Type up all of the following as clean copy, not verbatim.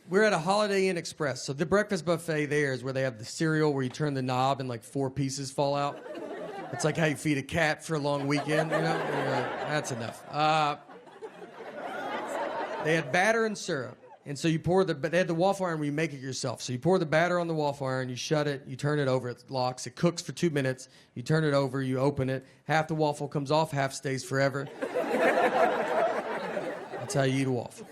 we're at a Holiday Inn Express. So the breakfast buffet there is where they have the cereal where you turn the knob and like 4 pieces fall out. It's like how you feed a cat for a long weekend, you know? And you're like, that's enough. They had batter and syrup. And so you but they had the waffle iron where you make it yourself. So you pour the batter on the waffle iron, you shut it, you turn it over, it locks, it cooks for 2 minutes, you turn it over, you open it, half the waffle comes off, half stays forever. That's how you eat a waffle.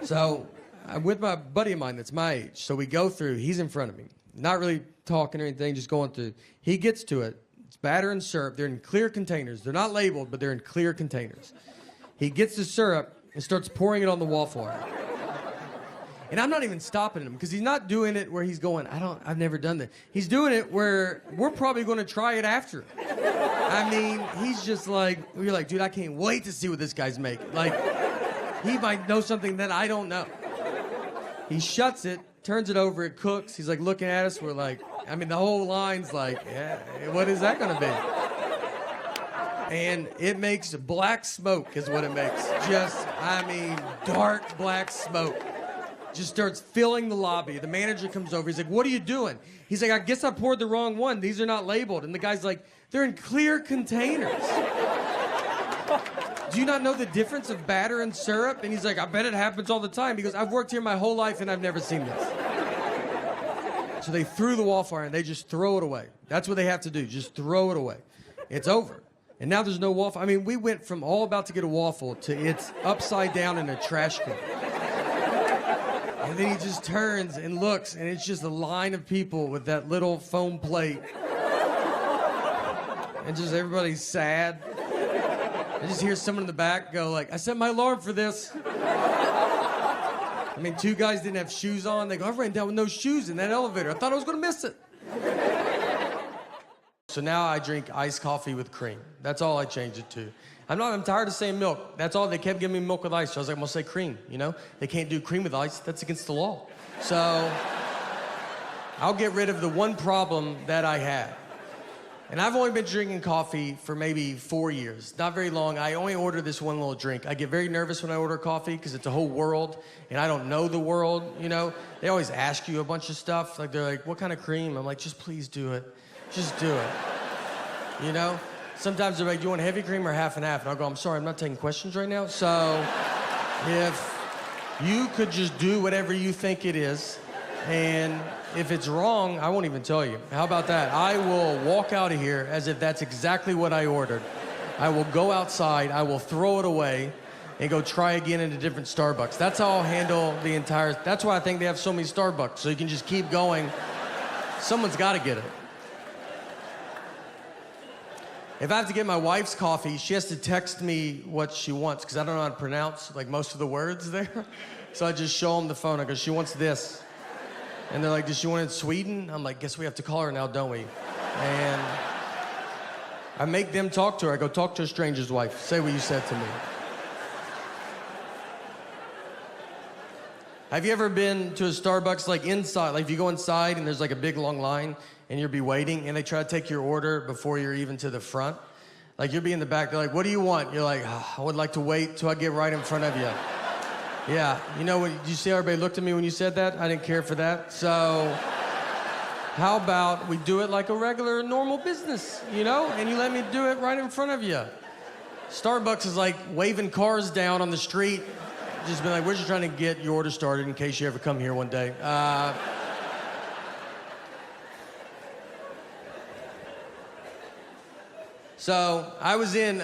So I'm with my buddy of mine that's my age. So we go through, he's in front of me. Not really talking or anything, just going through. He gets to it. It's batter and syrup. They're in clear containers. They're not labeled, but they're in clear containers. He gets the syrup and starts pouring it on the waffle iron. And I'm not even stopping him because he's not doing it where he's going, I've never done that. He's doing it where we're probably going to try it after. I mean, he's just like, you're like, dude, I can't wait to see what this guy's making. Like, he might know something that I don't know. He shuts it, turns it over, it cooks. He's like looking at us. We're like, I mean, the whole line's like, yeah, what is that going to be? And it makes black smoke is what it makes. Just, I mean, dark black smoke. Just starts filling the lobby. The manager comes over. He's like, what are you doing? He's like, I guess I poured the wrong one. These are not labeled. And the guy's like, they're in clear containers. Do you not know the difference of batter and syrup? And he's like, I bet it happens all the time. He goes, I've worked here my whole life and I've never seen this. So they threw the waffle iron. They just throw it away. That's what they have to do. Just throw it away. It's over. And now there's no waffle. I mean, we went from all about to get a waffle to it's upside down in a trash can. And then he just turns and looks, and it's just a line of people with that little foam plate. And just everybody's sad. I just hear someone in the back go like, I set my alarm for this. I mean, 2 guys didn't have shoes on. They go, I ran down with no shoes in that elevator. I thought I was going to miss it. So now I drink iced coffee with cream. That's all I changed it to. I'm tired of saying milk. That's all. They kept giving me milk with ice. So I was like, I'm going to say cream, you know? They can't do cream with ice. That's against the law. So I'll get rid of the one problem that I had. And I've only been drinking coffee for maybe 4 years. Not very long. I only order this one little drink. I get very nervous when I order coffee because it's a whole world, and I don't know the world, you know? They always ask you a bunch of stuff. Like, they're like, what kind of cream? I'm like, just please do it. Just do it. You know? Sometimes they're like, do you want heavy cream or half and half? And I'll go, I'm sorry, I'm not taking questions right now. So if you could just do whatever you think it is, and if it's wrong, I won't even tell you. How about that? I will walk out of here as if that's exactly what I ordered. I will go outside, I will throw it away, and go try again at a different Starbucks. That's how I'll handle the entire... That's why I think they have so many Starbucks, so you can just keep going. Someone's got to get it. If I have to get my wife's coffee, she has to text me what she wants, because I don't know how to pronounce, like, most of the words there. So I just show them the phone. I go, she wants this. And they're like, does she want it in Sweden? I'm like, guess we have to call her now, don't we? And I make them talk to her. I go, talk to a stranger's wife. Say what you said to me. Have you ever been to a Starbucks, like inside, like if you go inside and there's like a big long line and you'll be waiting and they try to take your order before you're even to the front? Like you'll be in the back, they're like, what do you want? You're like, oh, I would like to wait till I get right in front of you. Yeah, you know what, did you see how everybody looked at me when you said that? I didn't care for that. So how about we do it like a regular, normal business, you know? And you let me do it right in front of you. Starbucks is like waving cars down on the street. Just been like, we're just trying to get your order started in case you ever come here one day. So I was in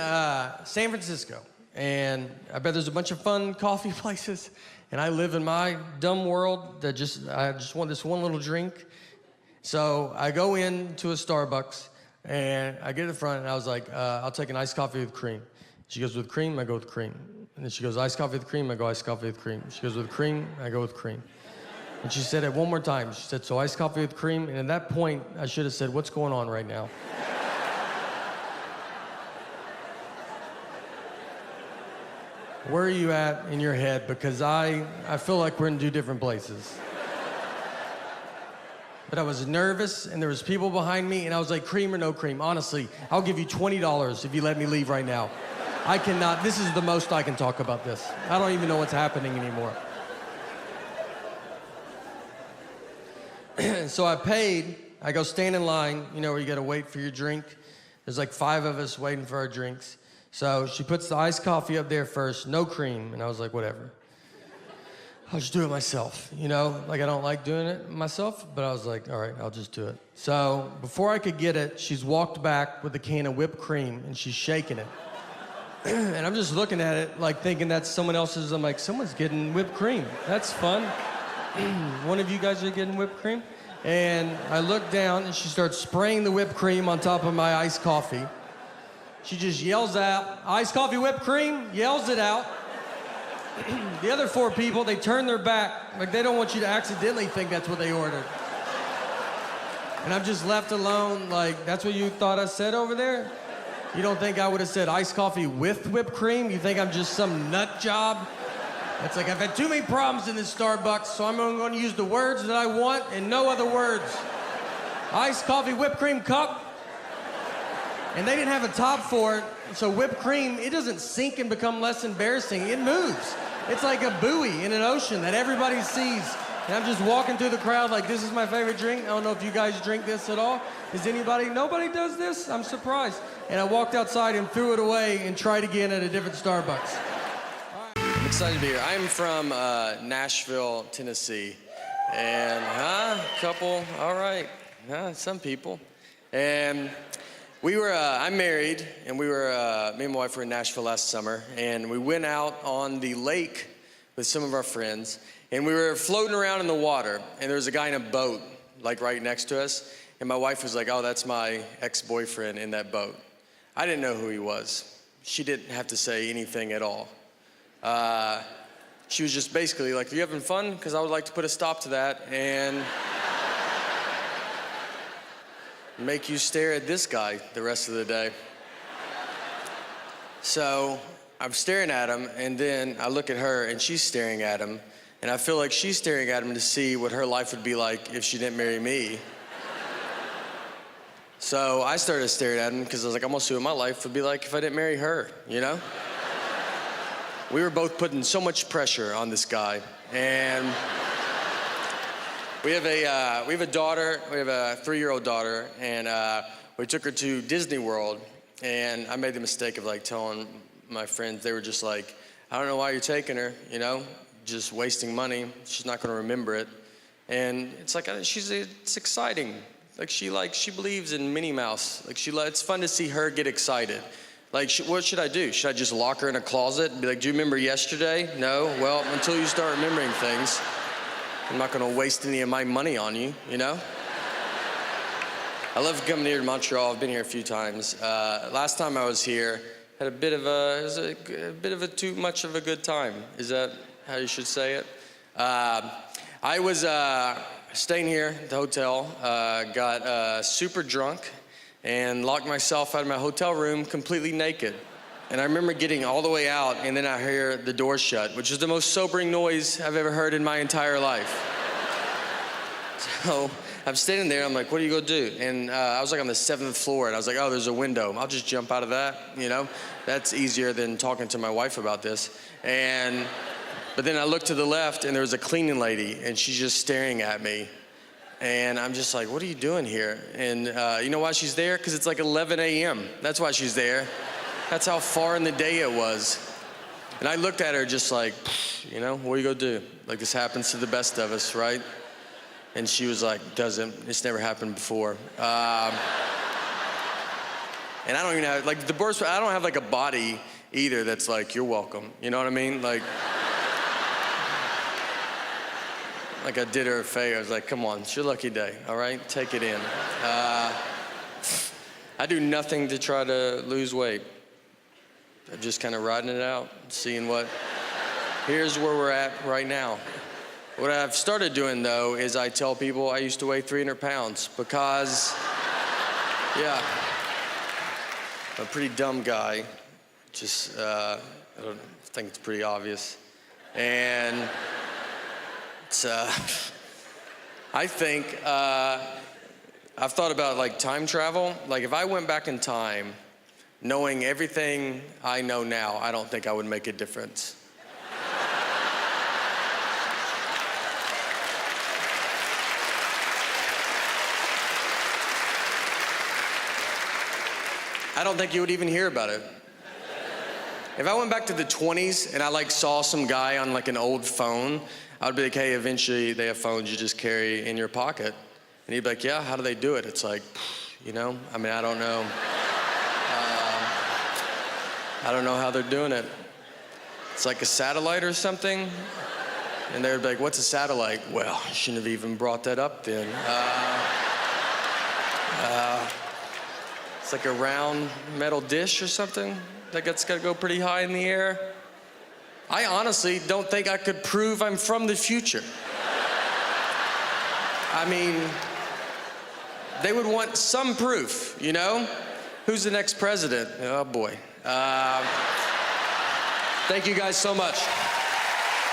San Francisco, and I bet there's a bunch of fun coffee places, and I live in my dumb world that I just want this one little drink. So I go into a Starbucks, and I get to the front, and I was like, I'll take an iced coffee with cream. She goes, with cream? I go with cream. And then she goes, iced coffee with cream? I go, iced coffee with cream. She goes, with cream? I go with cream. And she said it one more time. She said, so iced coffee with cream? And at that point, I should have said, what's going on right now? Where are you at in your head? Because I feel like we're in 2 different places. But I was nervous, and there was people behind me, and I was like, cream or no cream? Honestly, I'll give you $20 if you let me leave right now. I cannot, this is the most I can talk about this. I don't even know what's happening anymore. So I paid. I go stand in line, you know, where you gotta wait for your drink. There's like 5 of us waiting for our drinks. So she puts the iced coffee up there first, no cream. And I was like, whatever. I'll just do it myself, you know? Like, I don't like doing it myself, but I was like, all right, I'll just do it. So before I could get it, she's walked back with a can of whipped cream, and she's shaking it. And I'm just looking at it, like, thinking that's someone else's. I'm like, someone's getting whipped cream. That's fun. One of you guys are getting whipped cream? And I look down, and she starts spraying the whipped cream on top of my iced coffee. She just yells out, iced coffee, whipped cream, yells it out. The other 4 people, they turn their back, like they don't want you to accidentally think that's what they ordered. And I'm just left alone, like, that's what you thought I said over there? You don't think I would have said iced coffee with whipped cream? You think I'm just some nut job? It's like, I've had too many problems in this Starbucks, so I'm going to use the words that I want and no other words. Iced coffee, whipped cream cup. And they didn't have a top for it, so whipped cream, it doesn't sink and become less embarrassing, it moves. It's like a buoy in an ocean that everybody sees. And I'm just walking through the crowd like, this is my favorite drink. I don't know if you guys drink this at all. Is anybody, nobody does this? I'm surprised. And I walked outside and threw it away and tried again at a different Starbucks. I'm excited to be here. I'm from Nashville, Tennessee. And, couple, all right. Some people. And I'm married, and me and my wife were in Nashville last summer, and we went out on the lake with some of our friends, and we were floating around in the water, and there was a guy in a boat, like right next to us, and my wife was like, oh, that's my ex-boyfriend in that boat. I didn't know who he was. She didn't have to say anything at all. She was just basically like, are you having fun? Because I would like to put a stop to that, and make you stare at this guy the rest of the day. So I'm staring at him, and then I look at her, and she's staring at him, and I feel like she's staring at him to see what her life would be like if she didn't marry me. So I started staring at him because I was like, I'm gonna see what my life would be like if I didn't marry her, you know? We were both putting so much pressure on this guy, and we have a daughter. We have a 3-year-old daughter, and we took her to Disney World. And I made the mistake of like telling my friends. They were just like, "I don't know why you're taking her. You know, just wasting money. She's not going to remember it." And it's like it's exciting. Like she believes in Minnie Mouse. Like it's fun to see her get excited. Like, what should I do? Should I just lock her in a closet and be like, "Do you remember yesterday?" No. Well, until you start remembering things. I'm not gonna waste any of my money on you, you know? I love coming here to Montreal. I've been here a few times. Last time I was here, had a bit of a too much of a good time. Is that how you should say it? I was staying here at the hotel, got super drunk, and locked myself out of my hotel room completely naked. And I remember getting all the way out, and then I hear the door shut, which is the most sobering noise I've ever heard in my entire life. So I'm standing there, I'm like, what are you gonna do? And I was like on the 7th floor, and I was like, oh, there's a window. I'll just jump out of that, you know? That's easier than talking to my wife about this. But then I looked to the left, and there was a cleaning lady, and she's just staring at me. And I'm just like, what are you doing here? And you know why she's there? Because it's like 11 a.m. That's why she's there. That's how far in the day it was. And I looked at her just like, you know, what are you gonna do? Like, this happens to the best of us, right? And she was like, it's never happened before. And I don't even have, like, the worst, I don't have like a body either that's like, you're welcome. You know what I mean? Like I did her a favor. I was like, come on, it's your lucky day, all right? Take it in. I do nothing to try to lose weight. I'm just kind of riding it out, seeing here's where we're at right now. What I've started doing, though, is I tell people I used to weigh 300 pounds because, yeah, I'm a pretty dumb guy. Just, I think it's pretty obvious. And it's, I think, I've thought about, like, time travel. Like, if I went back in time, knowing everything I know now, I don't think I would make a difference. I don't think you would even hear about it. If I went back to the 20s and I like saw some guy on like an old phone, I would be like, hey, eventually they have phones you just carry in your pocket. And he'd be like, yeah, how do they do it? It's like, you know, I mean, I don't know. I don't know how they're doing it. It's like a satellite or something. And they'd be like, what's a satellite? Well, I shouldn't have even brought that up then. It's like a round metal dish or something that's got to go pretty high in the air. I honestly don't think I could prove I'm from the future. I mean, they would want some proof, you know? Who's the next president? Oh boy. Thank you guys so much.